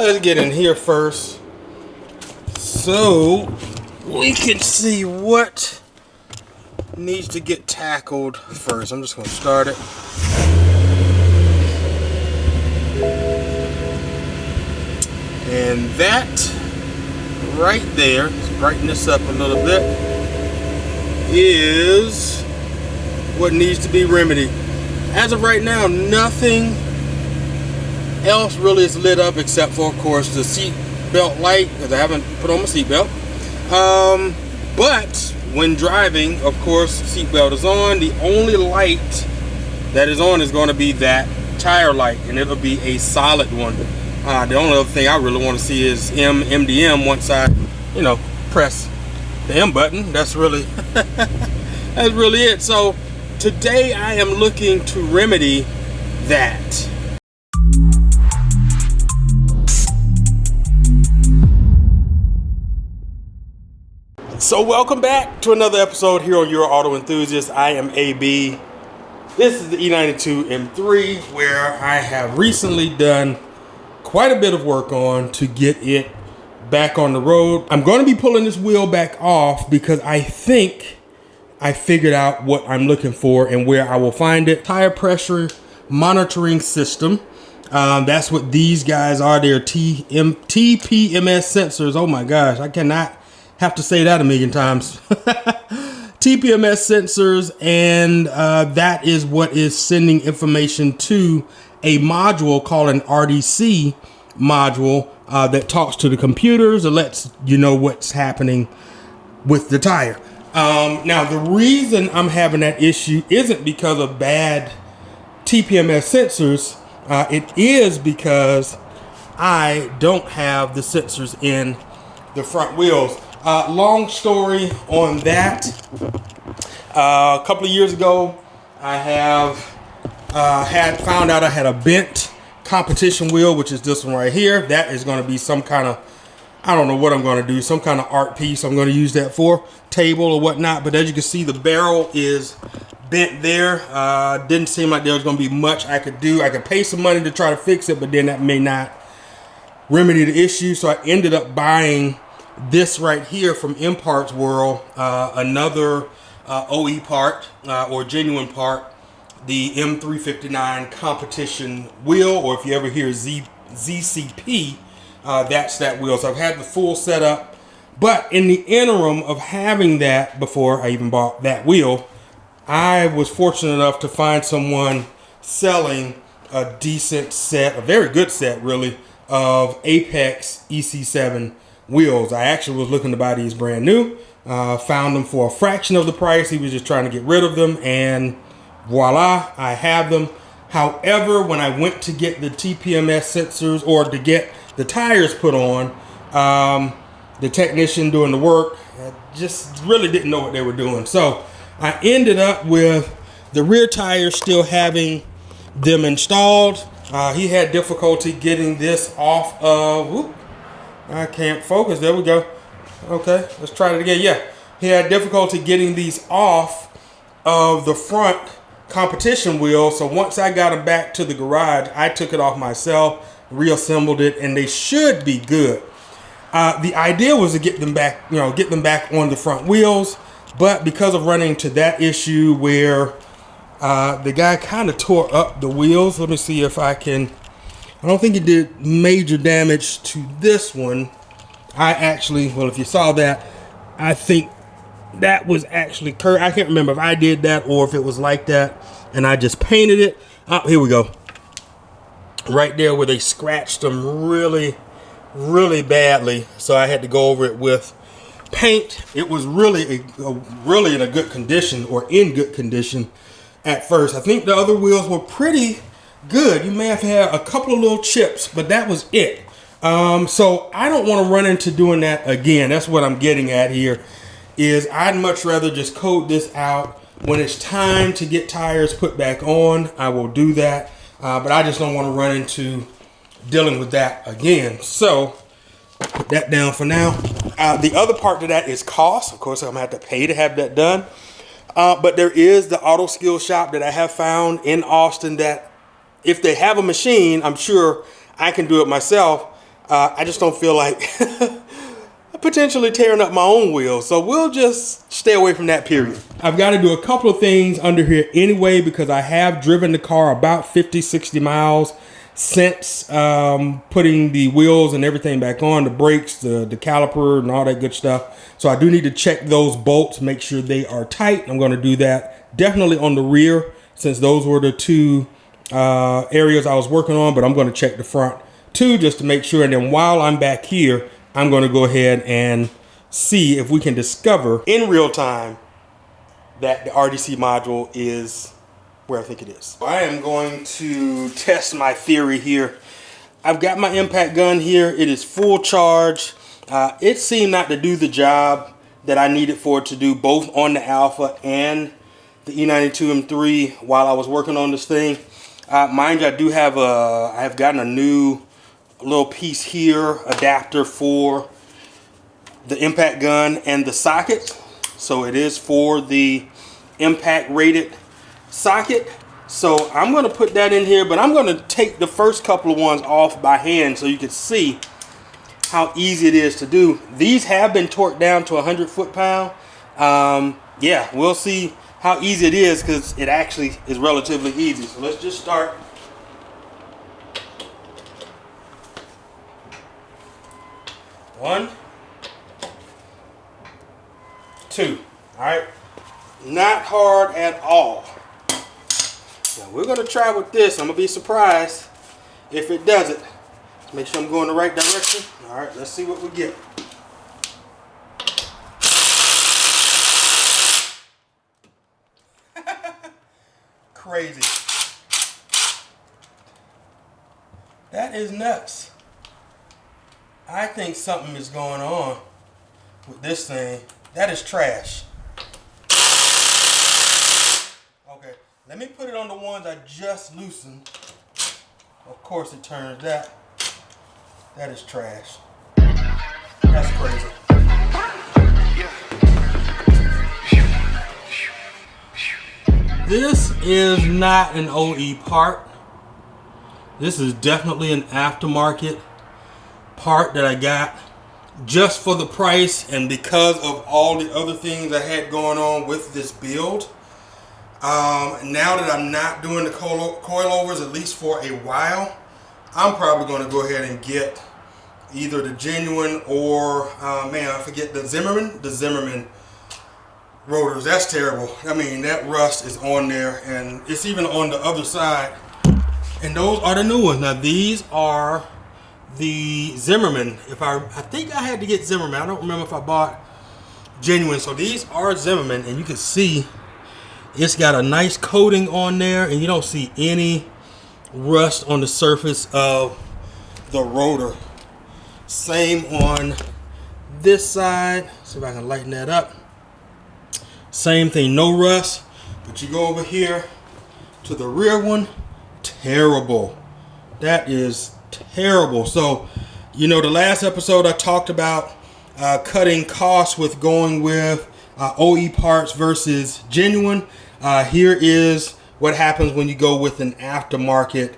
let's get in here first so we can see what needs to get tackled first. I'm just going to start it. And that right there, let's brighten this up a little bit, is what needs to be remedied. As of right now, nothing else really is lit up except for, of course, the seat belt light, because I haven't put on my seat belt. But when driving, of course, seat belt is on. The only light that is on is going to be that tire light, and it'll be a solid one. The only other thing I really want to see is MDM once I, press the M button. That's really that's really it. So today I am looking to remedy that. So welcome back to another episode here on Your Auto Enthusiast. I am AB. This is the E92 M3, where I have recently done quite a bit of work on to get it back on the road. I'm going to be pulling this wheel back off because I think I figured out what I'm looking for and where I will find it. Tire pressure monitoring system. That's what these guys are. They're TPMS sensors. Oh my gosh, I cannot have to say that a million times. TPMS sensors, and that is what is sending information to a module called an RDC module that talks to the computers and lets you know what's happening with the tire. Now, the reason I'm having that issue isn't because of bad TPMS sensors. It is because I don't have the sensors in the front wheels. Long story on that. A couple of years ago, I had found out I had a bent competition wheel, which is this one right here. That is going to be some kind of, I don't know what I'm going to do, some kind of art piece I'm going to use that for, table or whatnot. But as you can see, the barrel is bent there. Didn't seem like there was going to be much I could do. I could pay some money to try to fix it, but then that may not remedy the issue. So I ended up buying this right here from M Parts World, another OE part or genuine part, the M359 competition wheel, or if you ever hear ZCP, that's that wheel. So I've had the full setup, but in the interim of having that, before I even bought that wheel, I was fortunate enough to find someone selling a decent set, a very good set really, of Apex EC7 wheels. I actually was looking to buy these brand new. Found them for a fraction of the price. He was just trying to get rid of them, and voila, I have them. However, when I went to get the TPMS sensors, or to get the tires put on, the technician doing the work just really didn't know what they were doing. So I ended up with the rear tires still having them installed. He had difficulty getting this off of, whoop, I can't focus. There we go. Okay, let's try it again. Yeah, he had difficulty getting these off of the front competition wheel. So once I got them back to the garage, I took it off myself, reassembled it, and they should be good. The idea was to get them back, get them back on the front wheels. But because of running into that issue where the guy kind of tore up the wheels, let me see if I can. I don't think it did major damage to this one. I actually, well, if you saw that, I think that was actually curved. I can't remember if I did that or if it was like that and I just painted it. Oh, here we go. Right there where they scratched them really, really badly. So I had to go over it with paint. It was really, really in a good condition, or in good condition at first. I think the other wheels were pretty good. You may have had a couple of little chips, but that was it. So I don't want to run into doing that again. That's what I'm getting at here, is I'd much rather just code this out. When it's time to get tires put back on, I will do that. But I just don't want to run into dealing with that again. So put that down for now. The other part to that is cost. Of course, I'm gonna have to pay to have that done. But there is the auto skill shop that I have found in Austin that if they have a machine, I'm sure I can do it myself. I just don't feel like potentially tearing up my own wheels. So we'll just stay away from that, period. I've got to do a couple of things under here anyway, because I have driven the car about 50, 60 miles since putting the wheels and everything back on, the brakes, the caliper and all that good stuff. So I do need to check those bolts, make sure they are tight. I'm going to do that definitely on the rear, since those were the two areas I was working on, but I'm going to check the front too, just to make sure. And then while I'm back here, I'm going to go ahead and see if we can discover in real time that the RDC module is where I think it is. I am going to test my theory here. I've got my impact gun here. It is full charge. It seemed not to do the job that I needed for it to do, both on the Alpha and the E92 M3 while I was working on this thing. Mind you, I have gotten a new little piece here, adapter for the impact gun and the socket. So it is for the impact rated socket. So I'm going to put that in here, but I'm going to take the first couple of ones off by hand so you can see how easy it is to do. These have been torqued down to 100 foot-pound. Yeah, we'll see how easy it is, because it actually is relatively easy. So let's just start. One, two. All right, not hard at all. Now we're gonna try with this. I'm gonna be surprised if it does it. Make sure I'm going the right direction. All right, let's see what we get. Crazy. That is nuts. I think something is going on with this thing. That is trash. Okay, let me put it on the ones I just loosened. Of course it turns that. That is trash. That's crazy. This is not an OE part. This is definitely an aftermarket part that I got just for the price and because of all the other things I had going on with this build. Now that I'm not doing the coilovers, at least for a while, I'm probably going to go ahead and get either the genuine or, man, I forget, the Zimmerman rotors. That's terrible. I mean, that rust is on there, and it's even on the other side. And those are the new ones. Now, these are the Zimmerman. I think I had to get Zimmerman. I don't remember if I bought genuine. So these are Zimmerman, and you can see it's got a nice coating on there, and you don't see any rust on the surface of the rotor. Same on this side. See if I can lighten that up. Same thing, no rust. But you go over here to the rear one, terrible. That is terrible. So, you know, the last episode I talked about cutting costs with going with OE parts versus genuine. Here is what happens when you go with an aftermarket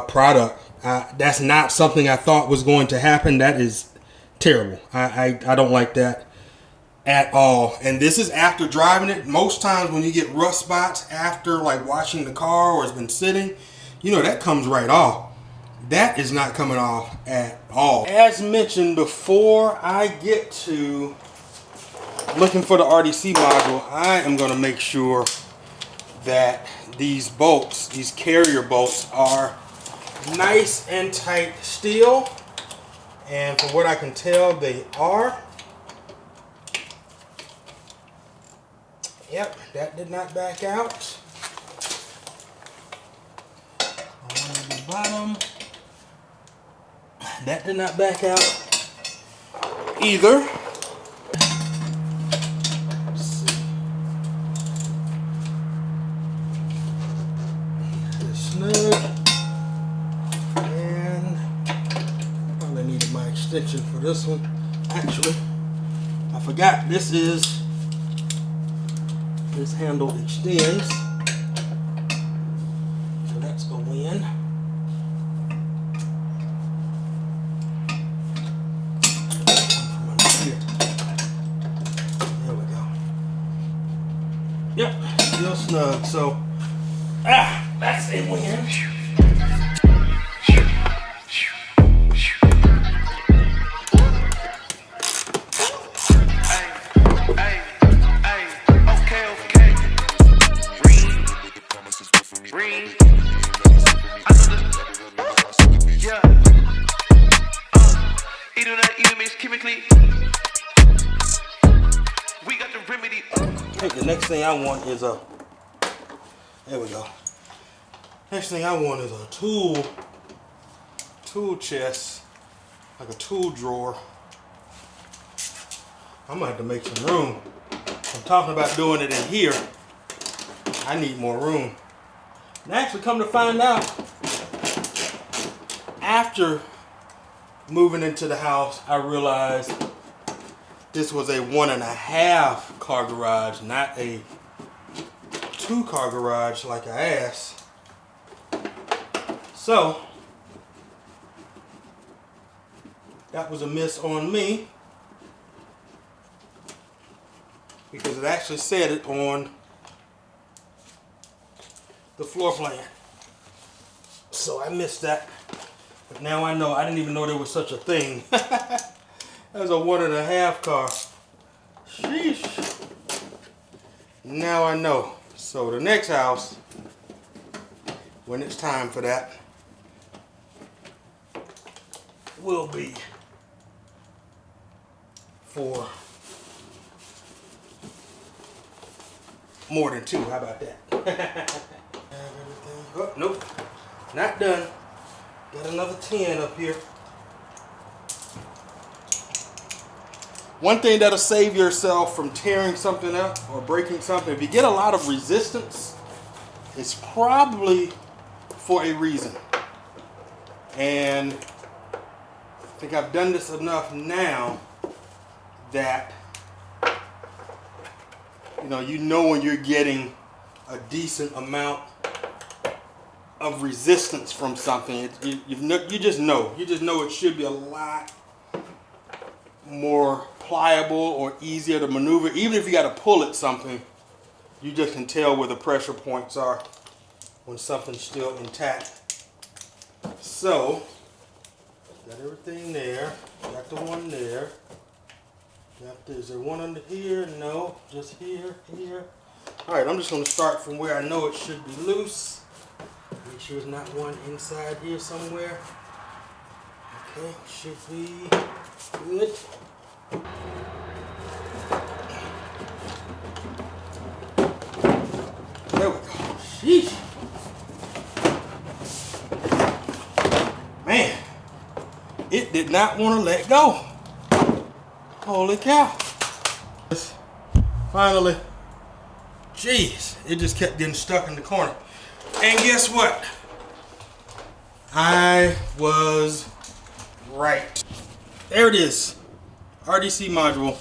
product. That's not something I thought was going to happen. That is terrible. I don't like that at all. And this is after driving it. Most times when you get rust spots after like washing the car or it's been sitting, you know, that comes right off. That is not coming off at all. As mentioned before, I get to looking for the RDC module, I am going to make sure that these bolts, these carrier bolts, are nice and tight steel. And from what I can tell, they are. Yep, that did not back out. On the bottom, that did not back out either. Let's see. It's snug. And probably needed my extension for this one. Actually, I forgot this handle extends. So that's going in. snug. So, that's a win. I think the next thing I want is a, there we go. Next thing I want is a tool chest, like a tool drawer. I'm gonna have to make some room. I'm talking about doing it in here. I need more room. And actually, come to find out, after moving into the house, I realized this was a 1.5 car garage, not a 2-car garage like I asked. So that was a miss on me, because it actually said it on the floor plan. So I missed that. But now I know. I didn't even know there was such a thing. That's a 1.5 car. Sheesh. Now I know. So the next house, when it's time for that, will be for more than 2. How about that? Oh, nope. Not done. Got another 10 up here. One thing that'll save yourself from tearing something up or breaking something, if you get a lot of resistance, it's probably for a reason. And I think I've done this enough now that you know when you're getting a decent amount of resistance from something. You just know it should be a lot more pliable or easier to maneuver. Even if you got to pull at something, you just can tell where the pressure points are when something's still intact. So got everything there. Got the one there. Is there one under here? No, just here. All right, I'm just going to start from where I know it should be loose. Make sure there's not one inside here somewhere. Okay, should be good. There we go. Sheesh. Man, it did not want to let go. Holy cow. Finally, jeez, it just kept getting stuck in the corner. And guess what? I was right. There it is. RDC module.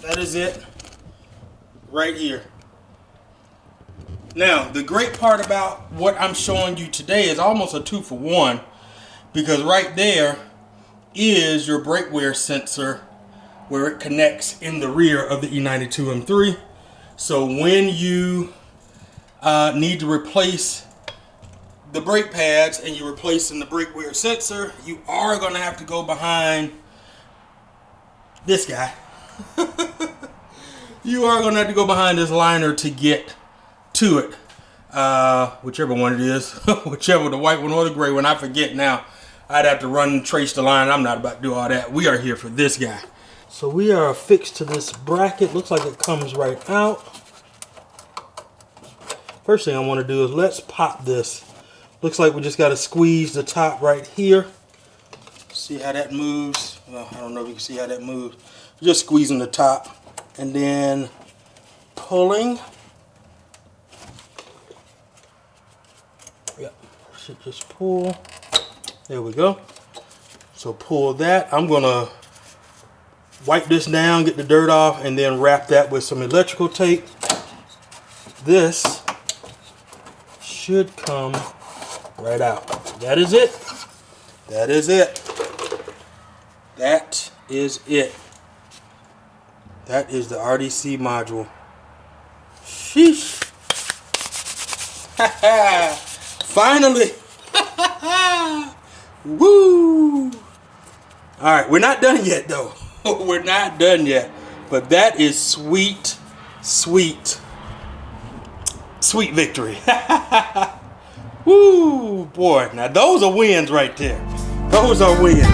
That is it. Right here. Now, the great part about what I'm showing you today is almost a 2-for-1, because right there is your brake wear sensor where it connects in the rear of the E92 M3. So when you need to replace the brake pads and you're replacing the brake wear sensor, you are going to have to go behind this guy. You are going to have to go behind this liner to get to it. Whichever one it is. Whichever, the white one or the gray one. I forget now. I'd have to run and trace the line. I'm not about to do all that. We are here for this guy. So we are affixed to this bracket. Looks like it comes right out. First thing I want to do is let's pop this. Looks like we just got to squeeze the top right here. See how that moves? Well, I don't know if you can see how that moves. Just squeezing the top and then pulling. Yep, should just pull. There we go. So pull that. I'm gonna wipe this down, get the dirt off, and then wrap that with some electrical tape. This should come right out. That is it. That is it. That is it. That is the RDC module. Sheesh. Finally. Woo. All right, we're not done yet though. We're not done yet. But that is sweet, sweet, sweet victory. Woo, boy. Now those are wins right there. Those are wins.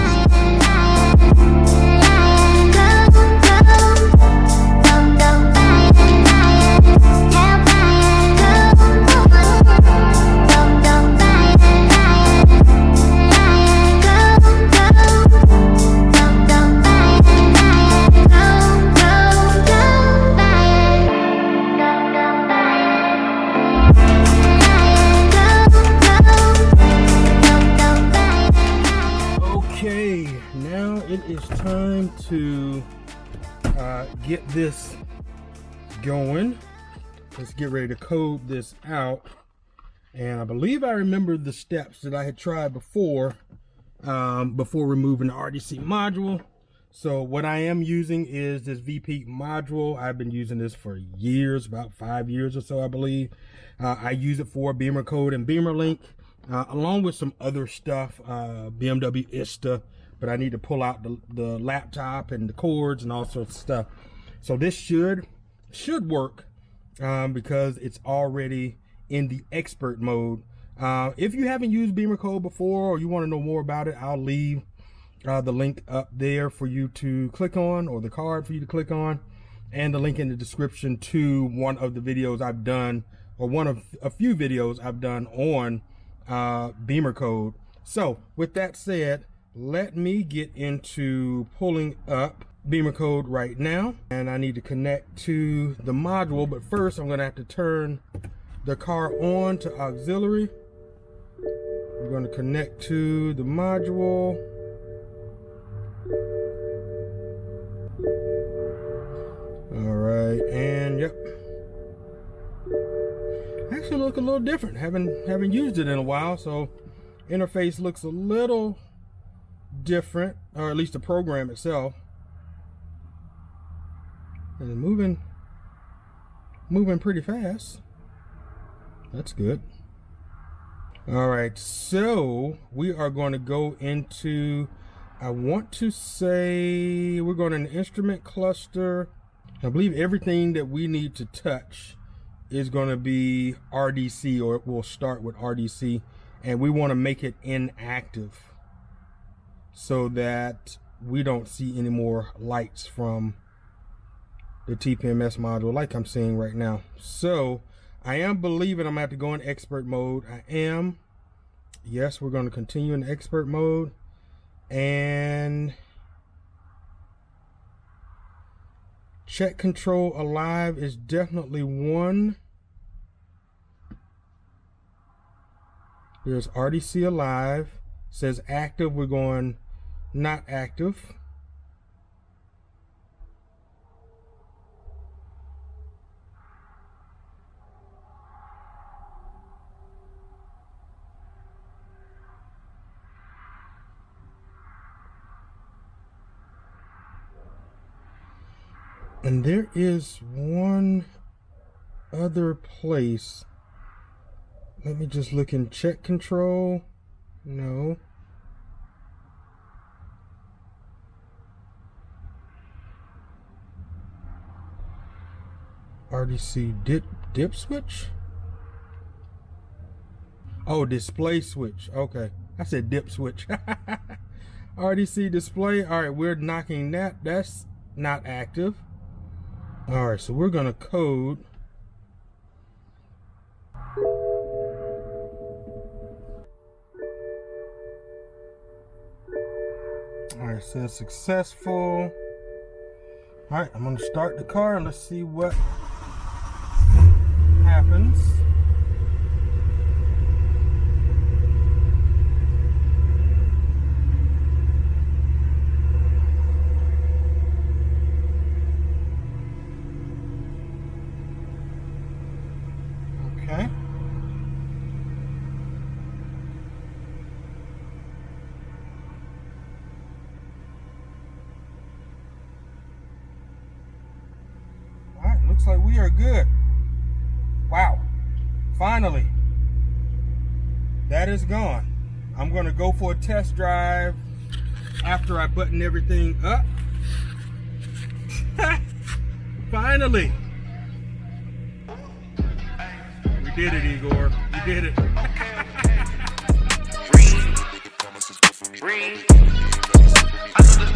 It is time to get this going. Let's get ready to code this out. And I believe I remember the steps that I had tried before removing the RDC module. So what I am using is this VP module. I've been using this for years, about 5 years or so, I believe. I use it for Beamer Code and Beamer Link, along with some other stuff, BMW ISTA. But I need to pull out the laptop and the cords and all sorts of stuff. So this should work because it's already in the expert mode. If you haven't used Beamer Code before or you want to know more about it, I'll leave the link up there for you to click on, or the card for you to click on, and the link in the description to one of the videos I've done, or one of a few videos I've done on Beamer Code. So with that said, let me get into pulling up Beamer Code right now, and I need to connect to the module. But first I'm going to have to turn the car on to auxiliary. I'm going to connect to the module. All right, and yep, actually look a little different. Haven't used it in a while, so interface looks a little different, or at least the program itself. And moving pretty fast. That's good. All right, so we are going to go into, I want to say we're going to an instrument cluster. I believe everything that we need to touch is going to be RDC, or it will start with RDC, and we want to make it inactive so that we don't see any more lights from the TPMS module like I'm seeing right now. So I am believing I'm going to have to go in expert mode. I am. Yes, we're going to continue in expert mode. And check control alive is definitely one. There's RDC alive. Says active, we're going not active. And there is one other place. Let me just look in check control. No. RDC dip switch? Oh, display switch. Okay. I said dip switch. RDC display. All right, we're knocking that. That's not active. All right, so we're going to code. All right, says successful. All right, I'm going to start the car and let's see what happens. Okay. All right, looks like we are good. finally, that is gone. I'm going to go for a test drive after I button everything up. Finally. We did it, Igor. We did it. Green. I know the